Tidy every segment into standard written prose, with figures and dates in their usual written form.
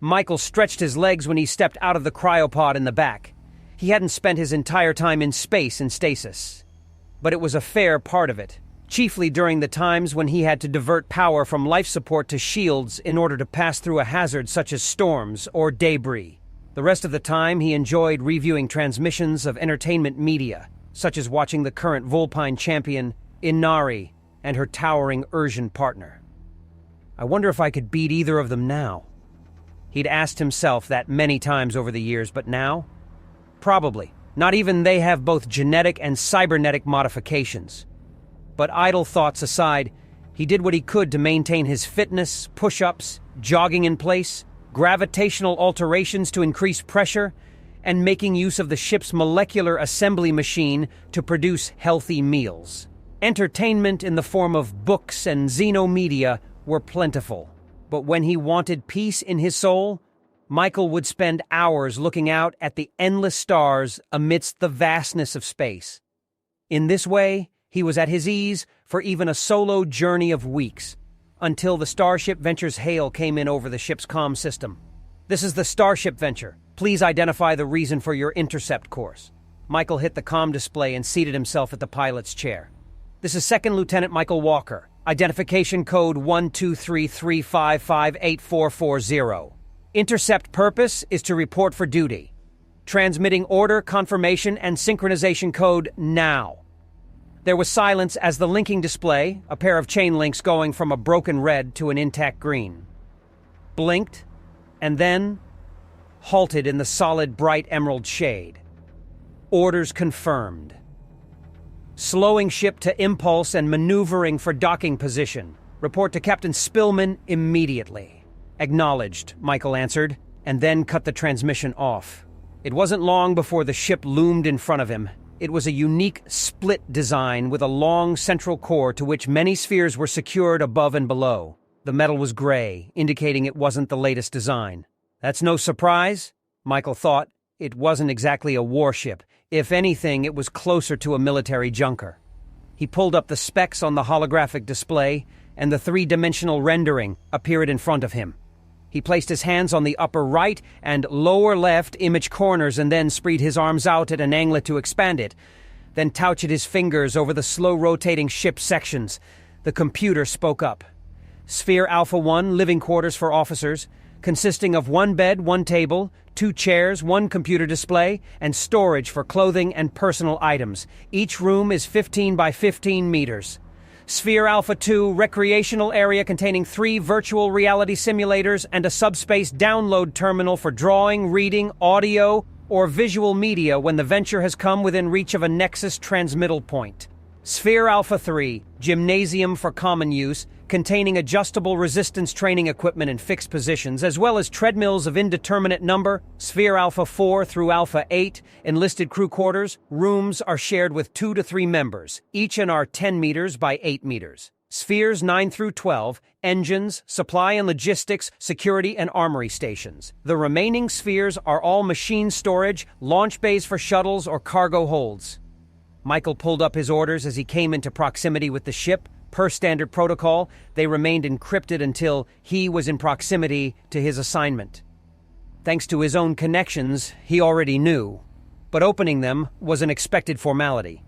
Michael stretched his legs when he stepped out of the cryopod in the back. He hadn't spent his entire time in space in stasis. But it was a fair part of it, chiefly during the times when he had to divert power from life support to shields in order to pass through a hazard such as storms or debris. The rest of the time he enjoyed reviewing transmissions of entertainment media, such as watching the current Vulpine champion, Inari, and her towering Ursian partner. I wonder if I could beat either of them now. He'd asked himself that many times over the years, but now? Probably. Not even they have both genetic and cybernetic modifications. But idle thoughts aside, he did what he could to maintain his fitness, push-ups, jogging in place, gravitational alterations to increase pressure, and making use of the ship's molecular assembly machine to produce healthy meals. Entertainment in the form of books and xenomedia were plentiful, but when he wanted peace in his soul, Michael would spend hours looking out at the endless stars amidst the vastness of space. In this way, he was at his ease for even a solo journey of weeks, until the Starship Venture's hail came in over the ship's comm system. "This is the Starship Venture. Please identify the reason for your intercept course." Michael hit the comm display and seated himself at the pilot's chair. "This is Second Lieutenant Michael Walker. Identification code 12335584440. Intercept purpose is to report for duty. Transmitting order, confirmation, and synchronization code now." There was silence as the linking display, a pair of chain links going from a broken red to an intact green, blinked, and then halted in the solid bright emerald shade. Orders confirmed. Slowing ship to impulse and maneuvering for docking position. Report to Captain Spillman immediately. "Acknowledged," Michael answered, and then cut the transmission off. It wasn't long before the ship loomed in front of him. It was a unique split design with a long central core to which many spheres were secured above and below. The metal was gray, indicating it wasn't the latest design. That's no surprise, Michael thought. It wasn't exactly a warship. If anything, it was closer to a military junker. He pulled up the specs on the holographic display, and the three-dimensional rendering appeared in front of him. He placed his hands on the upper right and lower left image corners and then spread his arms out at an angle to expand it, then touched his fingers over the slow-rotating ship sections. The computer spoke up. Sphere Alpha 1, living quarters for officers, consisting of one bed, one table, 2 chairs, 1 computer display, and storage for clothing and personal items. Each room is 15 by 15 meters. Sphere Alpha 2, recreational area containing 3 virtual reality simulators and a subspace download terminal for drawing, reading, audio, or visual media when the Venture has come within reach of a Nexus transmittal point. Sphere Alpha 3, gymnasium for common use, containing adjustable resistance training equipment in fixed positions, as well as treadmills of indeterminate number. Sphere Alpha 4 through Alpha 8, enlisted crew quarters. Rooms are shared with 2 to 3 members, each and are 10 meters by 8 meters. Spheres 9 through 12, engines, supply and logistics, security and armory stations. The remaining spheres are all machine storage, launch bays for shuttles or cargo holds. Michael pulled up his orders as he came into proximity with the ship. Per standard protocol, they remained encrypted until he was in proximity to his assignment. Thanks to his own connections, he already knew, but opening them was an expected formality.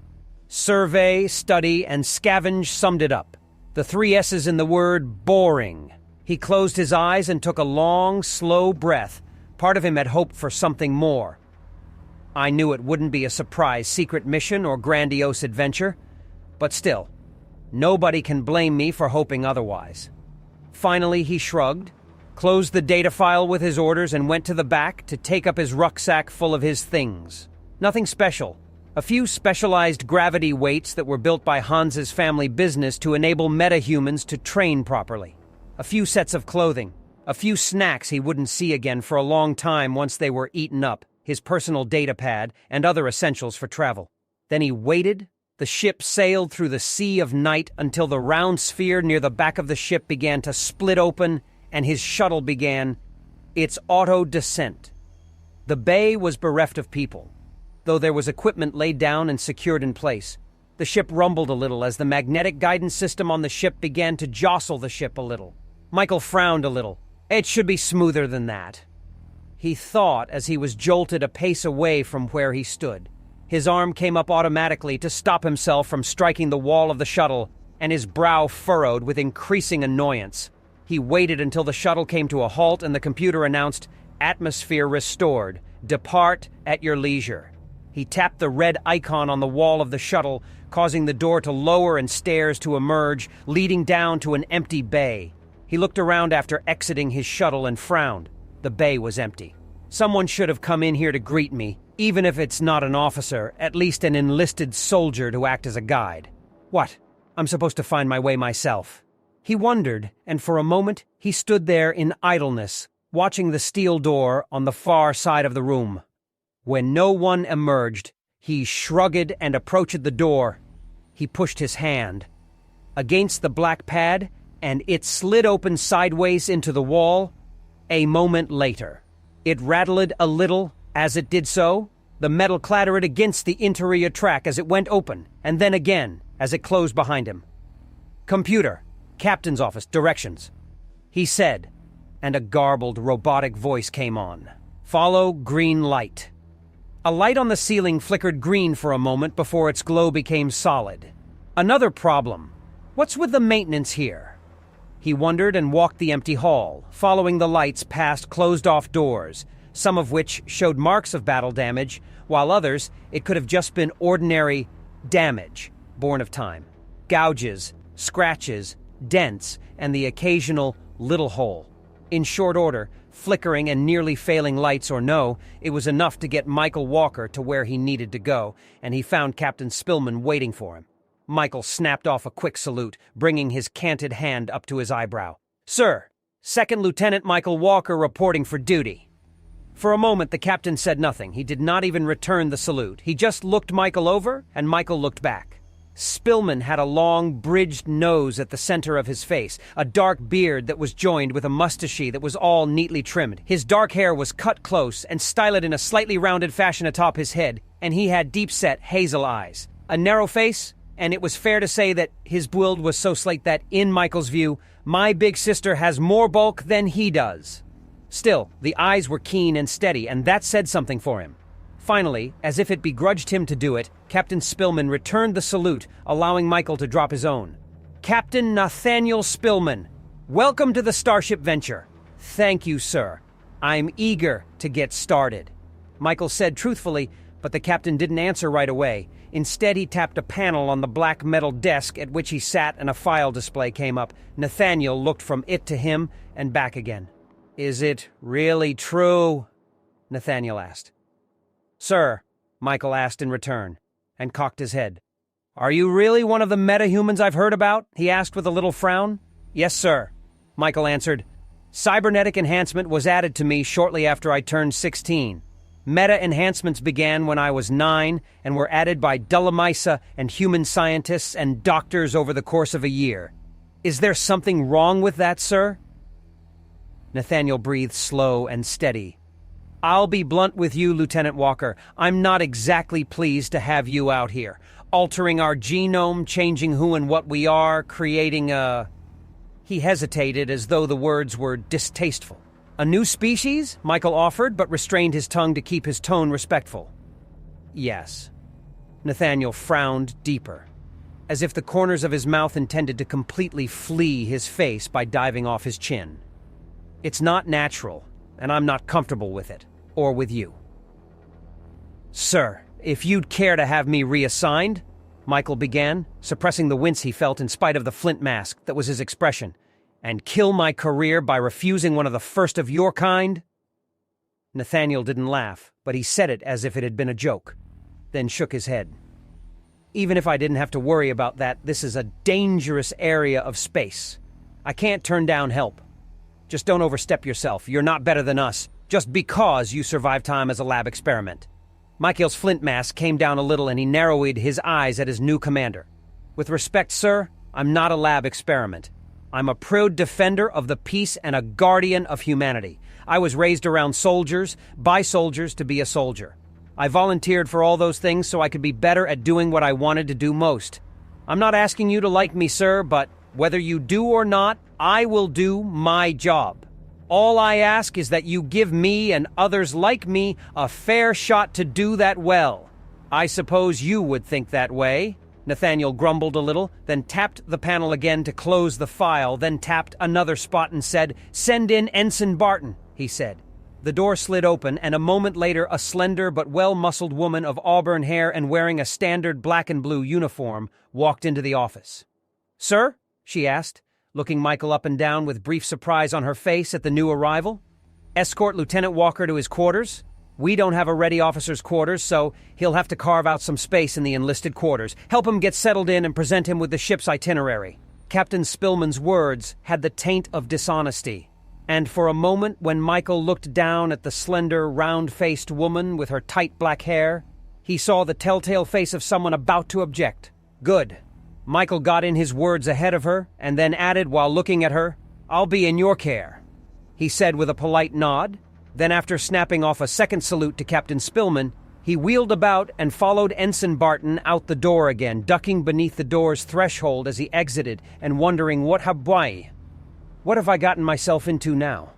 Survey, study, and scavenge summed it up. The 3 S's in the word boring. He closed his eyes and took a long, slow breath. Part of him had hoped for something more. I knew it wouldn't be a surprise secret mission or grandiose adventure, but still, nobody can blame me for hoping otherwise. Finally, he shrugged, closed the data file with his orders, and went to the back to take up his rucksack full of his things. Nothing special. A few specialized gravity weights that were built by Hans's family business to enable metahumans to train properly. A few sets of clothing. A few snacks he wouldn't see again for a long time once they were eaten up. His personal data pad, and other essentials for travel. Then he waited. The ship sailed through the sea of night until the round sphere near the back of the ship began to split open, and his shuttle began its auto-descent. The bay was bereft of people, though there was equipment laid down and secured in place. The ship rumbled a little as the magnetic guidance system on the ship began to jostle the ship a little. Michael frowned a little. It should be smoother than that, he thought as he was jolted a pace away from where he stood. His arm came up automatically to stop himself from striking the wall of the shuttle, and his brow furrowed with increasing annoyance. He waited until the shuttle came to a halt and the computer announced, "Atmosphere restored. Depart at your leisure." He tapped the red icon on the wall of the shuttle, causing the door to lower and stairs to emerge, leading down to an empty bay. He looked around after exiting his shuttle and frowned. The bay was empty. Someone should have come in here to greet me, even if it's not an officer, at least an enlisted soldier to act as a guide. What? I'm supposed to find my way myself. He wondered, and for a moment he stood there in idleness, watching the steel door on the far side of the room. When no one emerged, he shrugged and approached the door. He pushed his hand against the black pad, and it slid open sideways into the wall. A moment later, it rattled a little as it did so. The metal clattered against the interior track as it went open, and then again as it closed behind him. "Computer, captain's office, directions," he said, and a garbled, robotic voice came on. "Follow green light." A light on the ceiling flickered green for a moment before its glow became solid. Another problem. What's with the maintenance here? He wondered and walked the empty hall, following the lights past closed-off doors, some of which showed marks of battle damage, while others, it could have just been ordinary damage, born of time. Gouges, scratches, dents, and the occasional little hole. In short order, flickering and nearly failing lights or no, it was enough to get Michael Walker to where he needed to go, and he found Captain Spillman waiting for him. Michael snapped off a quick salute, bringing his canted hand up to his eyebrow. "Sir, Second Lieutenant Michael Walker reporting for duty." For a moment, the captain said nothing. He did not even return the salute. He just looked Michael over, and Michael looked back. Spillman had a long, bridged nose at the center of his face, a dark beard that was joined with a mustache that was all neatly trimmed. His dark hair was cut close and styled in a slightly rounded fashion atop his head, and he had deep-set hazel eyes. A narrow face, and it was fair to say that his build was so slight that, in Michael's view, my big sister has more bulk than he does. Still, the eyes were keen and steady, and that said something for him. Finally, as if it begrudged him to do it, Captain Spillman returned the salute, allowing Michael to drop his own. "Captain Nathaniel Spillman, welcome to the Starship Venture." "Thank you, sir. I'm eager to get started," Michael said truthfully, but the captain didn't answer right away. Instead, he tapped a panel on the black metal desk at which he sat, and a file display came up. Nathaniel looked from it to him and back again. "Is it really true?" Nathaniel asked. "Sir," Michael asked in return, and cocked his head. "Are you really one of the metahumans I've heard about?" he asked with a little frown. "Yes, sir," Michael answered. "Cybernetic enhancement was added to me shortly after I turned 16. Meta-enhancements began when I was 9 and were added by Dulamisa and human scientists and doctors over the course of a year. Is there something wrong with that, sir?" Nathaniel breathed slow and steady. "I'll be blunt with you, Lieutenant Walker. I'm not exactly pleased to have you out here, altering our genome, changing who and what we are, creating a..." He hesitated as though the words were distasteful. "A new species?" Michael offered, but restrained his tongue to keep his tone respectful. "Yes." Nathaniel frowned deeper, as if the corners of his mouth intended to completely flee his face by diving off his chin. "It's not natural, and I'm not comfortable with it, or with you." "Sir, if you'd care to have me reassigned," Michael began, suppressing the wince he felt in spite of the flint mask that was his expression, "and kill my career by refusing one of the first of your kind?" Nathaniel didn't laugh, but he said it as if it had been a joke, then shook his head. "Even if I didn't have to worry about that, this is a dangerous area of space. I can't turn down help. Just don't overstep yourself. You're not better than us, just because you survived time as a lab experiment." Michael's flint mask came down a little and he narrowed his eyes at his new commander. "With respect, sir, I'm not a lab experiment. I'm a proud defender of the peace and a guardian of humanity. I was raised around soldiers, by soldiers to be a soldier. I volunteered for all those things so I could be better at doing what I wanted to do most. I'm not asking you to like me, sir, but whether you do or not, I will do my job." All I ask is that you give me and others like me a fair shot to do that well. I suppose you would think that way. Nathaniel grumbled a little, then tapped the panel again to close the file, then tapped another spot and said, "Send in Ensign Barton," he said. The door slid open, and a moment later a slender but well-muscled woman of auburn hair and wearing a standard black and blue uniform walked into the office. "Sir?" she asked, looking Michael up and down with brief surprise on her face at the new arrival. "Escort Lieutenant Walker to his quarters? We don't have a ready officer's quarters, so he'll have to carve out some space in the enlisted quarters. Help him get settled in and present him with the ship's itinerary." Captain Spillman's words had the taint of dishonesty, and for a moment when Michael looked down at the slender, round-faced woman with her tight black hair, he saw the telltale face of someone about to object. Good. Michael got in his words ahead of her, and then added while looking at her, "I'll be in your care," he said with a polite nod. Then after snapping off a second salute to Captain Spillman, he wheeled about and followed Ensign Barton out the door again, ducking beneath the door's threshold as he exited and wondering what have I gotten myself into now?